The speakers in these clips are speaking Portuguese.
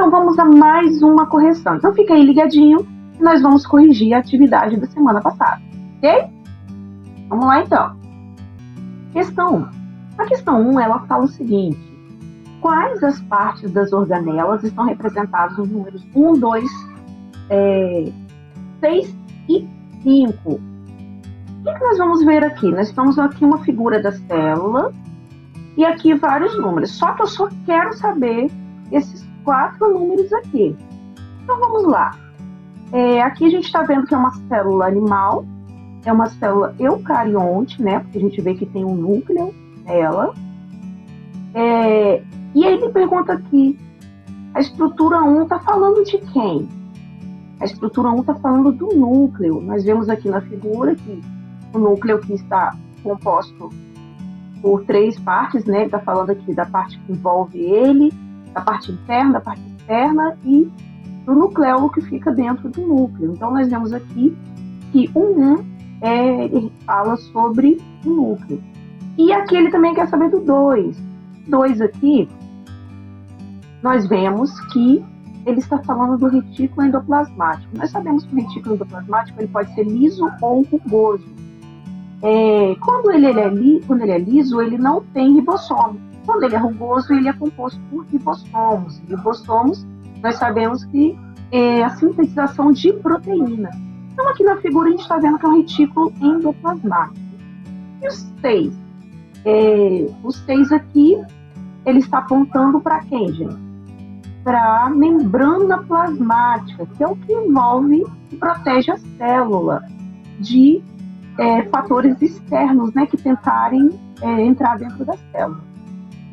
Então, vamos a mais uma correção. Então, fica aí ligadinho, nós vamos corrigir a atividade da semana passada, ok? Vamos lá, então. Questão 1. A questão 1, ela fala o seguinte: quais as partes das organelas estão representadas nos números 1, 2, 6 e 5? O que nós vamos ver aqui? Nós temos aqui uma figura da célula e aqui vários números. Só que eu só quero saber esses 4 números aqui. Então, vamos lá. Aqui a gente está vendo que é uma célula animal, é uma célula eucarionte, né? Porque a gente vê que tem um núcleo nela. E aí ele pergunta aqui, a estrutura 1 está falando de quem? A estrutura 1 está falando do núcleo. Nós vemos aqui na figura que o núcleo que está composto por 3 partes, né? Ele está falando aqui da parte que envolve ele, da parte interna, da parte externa e do nucleolo que fica dentro do núcleo. Então, nós vemos aqui que o 1 ele fala sobre o núcleo. E aqui ele também quer saber do 2. 2 aqui, nós vemos que ele está falando do retículo endoplasmático. Nós sabemos que o retículo endoplasmático ele pode ser liso ou rugoso. Quando ele é liso, ele não tem ribossomo. Quando ele é rugoso, ele é composto por ribossomos. Ribossomos, nós sabemos que é a sintetização de proteína. Então, aqui na figura, a gente está vendo que é um retículo endoplasmático. E os 6? Os 6 aqui, ele está apontando para quem, gente? Para a membrana plasmática, que é o que envolve e protege a célula de fatores externos, né, que tentarem entrar dentro da célula.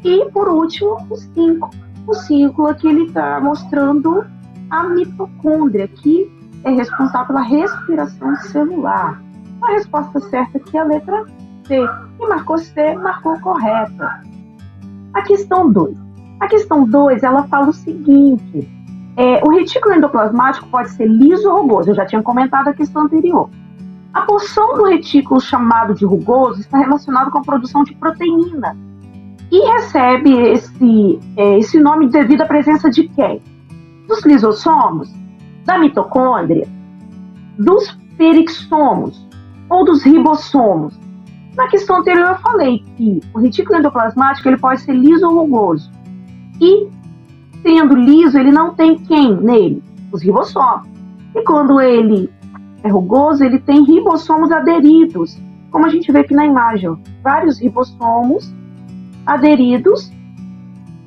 E, por último, o 5. O 5 aqui ele está mostrando a mitocôndria, que é responsável pela respiração celular. A resposta certa aqui é a letra C. E marcou C, marcou correta. A questão 2. A questão 2, ela fala o seguinte: o retículo endoplasmático pode ser liso ou rugoso. Eu já tinha comentado a questão anterior. A porção do retículo chamado de rugoso está relacionada com a produção de proteína e recebe esse nome devido à presença de quem? Dos lisossomos, da mitocôndria, dos perixomos ou dos ribossomos. Na questão anterior eu falei que o retículo endoplasmático ele pode ser liso ou rugoso. E, sendo liso, ele não tem quem nele? Os ribossomos. E quando ele é rugoso, ele tem ribossomos aderidos. Como a gente vê aqui na imagem, ó, vários ribossomos aderidos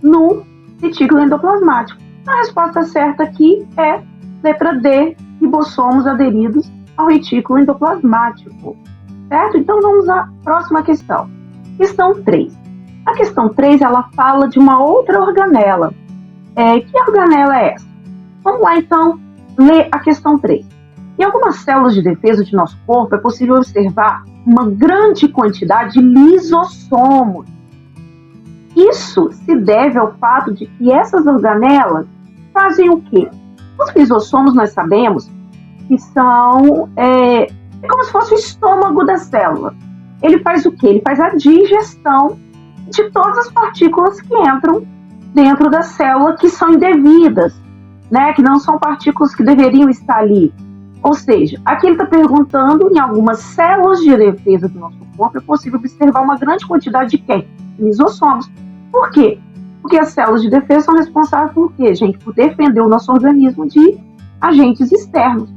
no retículo endoplasmático. A resposta certa aqui é letra D, ribossomos aderidos ao retículo endoplasmático. Certo? Então vamos à próxima questão. Questão 3. A questão 3, ela fala de uma outra organela. Que organela é essa? Vamos lá então ler a questão 3. Em algumas células de defesa de nosso corpo é possível observar uma grande quantidade de lisossomos. Isso se deve ao fato de que essas organelas fazem o quê? Os lisossomos nós sabemos que são como se fosse o estômago da célula. Ele faz o quê? Ele faz a digestão de todas as partículas que entram dentro da célula que são indevidas, né? Que não são partículas que deveriam estar ali. Ou seja, aqui ele está perguntando, em algumas células de defesa do nosso corpo, é possível observar uma grande quantidade de quem? Lisossomos. Por quê? Porque as células de defesa são responsáveis por quê, gente? Por defender o nosso organismo de agentes externos.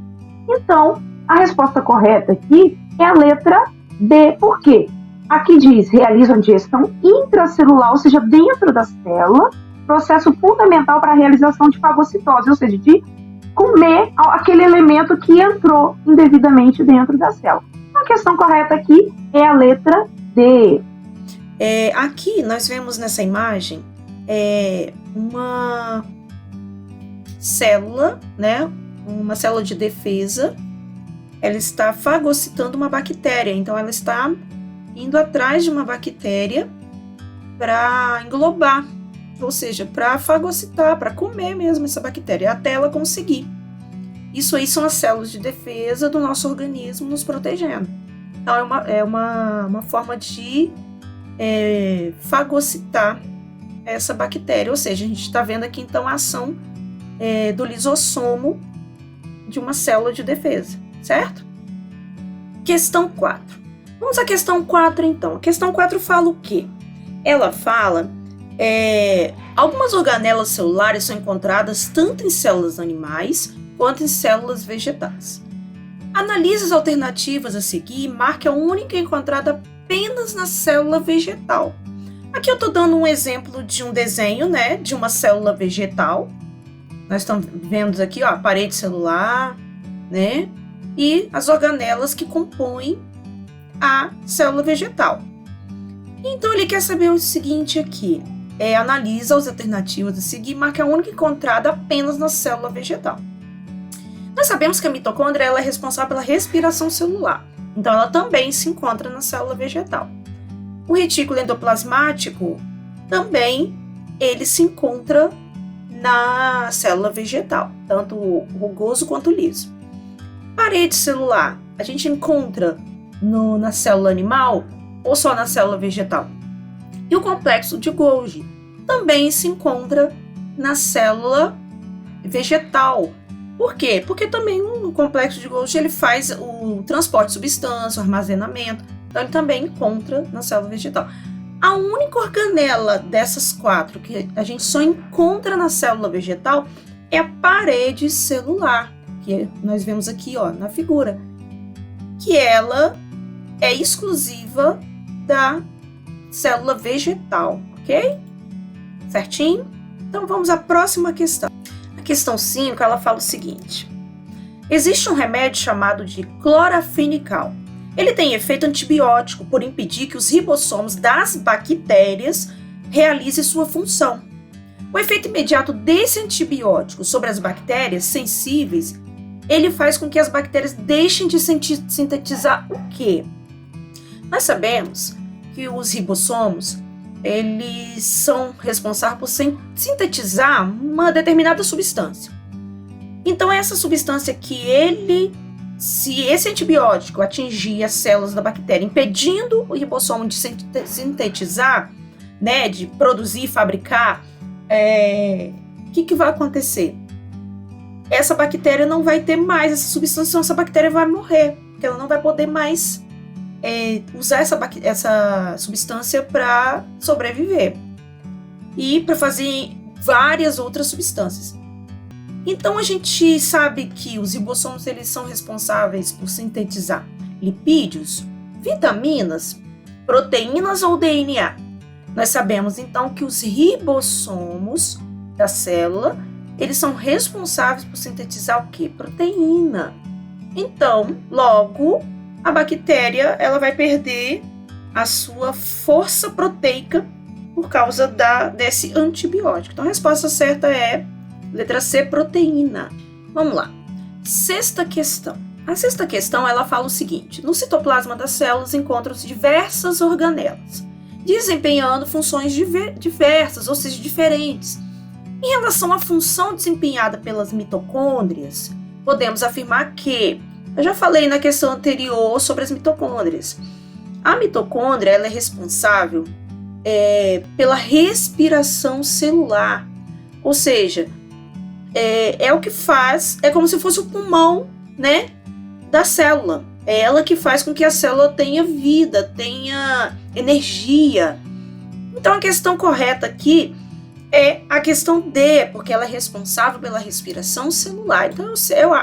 Então, a resposta correta aqui é a letra D. Por quê? Aqui diz, realizam digestão intracelular, ou seja, dentro da célula, processo fundamental para a realização de fagocitose, ou seja, de comer aquele elemento que entrou indevidamente dentro da célula. A questão correta aqui é a letra D. Aqui nós vemos nessa imagem uma célula, né? Uma célula de defesa. Ela está fagocitando uma bactéria, então ela está indo atrás de uma bactéria para englobar, ou seja, para fagocitar, para comer mesmo essa bactéria, até ela conseguir. Isso aí são as células de defesa do nosso organismo nos protegendo. Então é uma forma de fagocitar essa bactéria, ou seja, a gente está vendo aqui então a ação do lisossomo de uma célula de defesa, certo? Questão 4. Vamos à questão 4, então. A questão 4 fala o quê? Ela fala, algumas organelas celulares são encontradas tanto em células animais quanto em células vegetais. Analise as alternativas a seguir e marque a única encontrada apenas na célula vegetal. Aqui eu estou dando um exemplo de um desenho, né, de uma célula vegetal. Nós estamos vendo aqui, ó, a parede celular, né, e as organelas que compõem a célula vegetal. Então ele quer saber o seguinte aqui, analisa as alternativas a seguir e marca a única encontrada apenas na célula vegetal. Nós sabemos que a mitocôndria ela é responsável pela respiração celular, então ela também se encontra na célula vegetal. O retículo endoplasmático também ele se encontra na célula vegetal, tanto rugoso quanto liso. Parede celular, a gente encontra na célula animal ou só na célula vegetal? E o complexo de Golgi também se encontra na célula vegetal. Por quê? Porque também o complexo de Golgi ele faz o transporte de substância, o armazenamento, então ele também encontra na célula vegetal. A única organela dessas 4 que a gente só encontra na célula vegetal é a parede celular, que nós vemos aqui, ó, na figura, que ela é exclusiva da célula vegetal, ok? Certinho? Então vamos à próxima questão. A questão 5, ela fala o seguinte: existe um remédio chamado de clorafenical. Ele tem efeito antibiótico por impedir que os ribossomos das bactérias realizem sua função. O efeito imediato desse antibiótico sobre as bactérias sensíveis, ele faz com que as bactérias deixem de sintetizar o quê? Nós sabemos que os ribossomos, eles são responsáveis por sintetizar uma determinada substância. Então, essa substância se esse antibiótico atingir as células da bactéria, impedindo o ribossomo de sintetizar, né, de produzir e fabricar, o que vai acontecer? Essa bactéria não vai ter mais essa substância, essa bactéria vai morrer, porque ela não vai poder mais usar essa substância para sobreviver e para fazer várias outras substâncias. Então a gente sabe que os ribossomos eles são responsáveis por sintetizar lipídios, vitaminas, proteínas ou DNA. Nós sabemos então que os ribossomos da célula eles são responsáveis por sintetizar o que? Proteína. Então, logo, a bactéria ela vai perder a sua força proteica por causa desse antibiótico. Então, a resposta certa é letra C, proteína. Vamos lá. Sexta questão. A sexta questão ela fala o seguinte: no citoplasma das células encontram-se diversas organelas, desempenhando funções diversas, ou seja, diferentes. Em relação à função desempenhada pelas mitocôndrias, podemos afirmar que, eu já falei na questão anterior sobre as mitocôndrias, a mitocôndria ela é responsável pela respiração celular, ou seja, é o que faz, é como se fosse o pulmão, né, da célula. É ela que faz com que a célula tenha vida, tenha energia. Então a questão correta aqui é a questão D, porque ela é responsável pela respiração celular. Então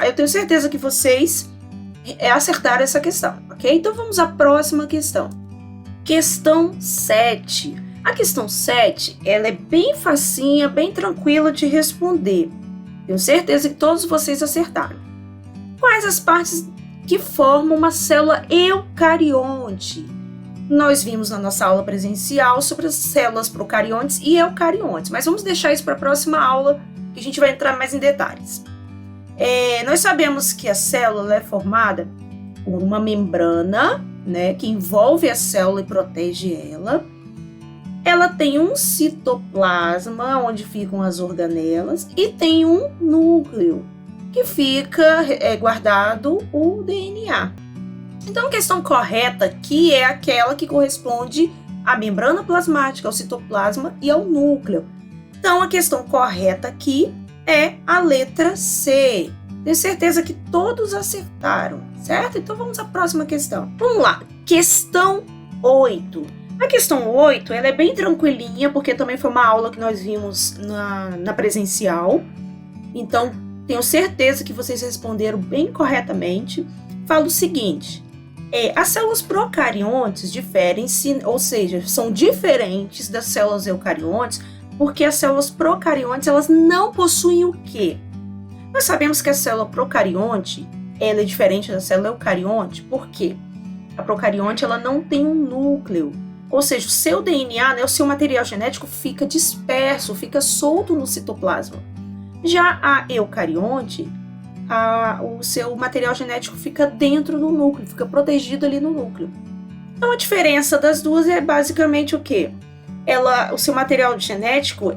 eu tenho certeza que vocês acertaram essa questão, ok? Então vamos à próxima questão. Questão 7. A questão 7, ela é bem facinha, bem tranquila de responder. Tenho certeza que todos vocês acertaram. Quais as partes que formam uma célula eucarionte? Nós vimos na nossa aula presencial sobre as células procariontes e eucariontes, mas vamos deixar isso para a próxima aula, que a gente vai entrar mais em detalhes. Nós sabemos que a célula é formada por uma membrana, né, que envolve a célula e protege ela. Ela tem um citoplasma, onde ficam as organelas, e tem um núcleo, que fica guardado o DNA. Então, a questão correta aqui é aquela que corresponde à membrana plasmática, ao citoplasma e ao núcleo. Então, a questão correta aqui é a letra C. Tenho certeza que todos acertaram, certo? Então vamos à próxima questão. Vamos lá, questão 8. A questão 8, ela é bem tranquilinha, porque também foi uma aula que nós vimos na presencial. Então, tenho certeza que vocês responderam bem corretamente. Fala o seguinte, as células procariontes diferem-se, ou seja, são diferentes das células eucariontes, porque as células procariontes, elas não possuem o quê? Nós sabemos que a célula procarionte, ela é diferente da célula eucarionte, por quê? A procarionte, ela não tem um núcleo, ou seja, o seu DNA, né, o seu material genético fica disperso, fica solto no citoplasma. Já a eucarionte, o seu material genético fica dentro do núcleo, fica protegido ali no núcleo. Então a diferença das duas é basicamente o quê? O seu material genético,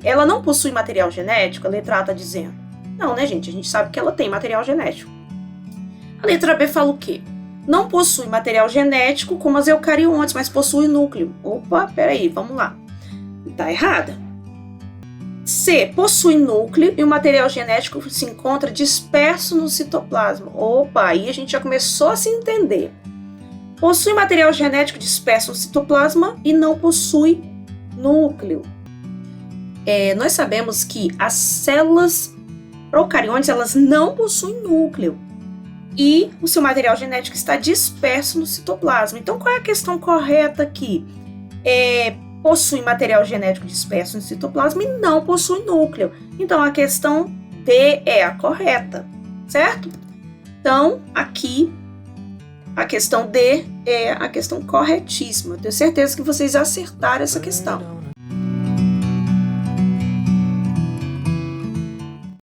ela não possui material genético, a letra A está dizendo. Não, né, gente? A gente sabe que ela tem material genético. A letra B fala o quê? Não possui material genético como as eucariontes, mas possui núcleo. Opa, peraí, vamos lá. Tá errada. C, possui núcleo e o material genético se encontra disperso no citoplasma. Opa, aí a gente já começou a se entender. Possui material genético disperso no citoplasma e não possui núcleo. Nós sabemos que as células procariontes, elas não possuem núcleo e o seu material genético está disperso no citoplasma. Então, qual é a questão correta aqui? Possui material genético disperso no citoplasma e não possui núcleo. Então, a questão D é a correta, certo? Então, aqui, a questão D é a questão corretíssima. Tenho certeza que vocês acertaram essa questão.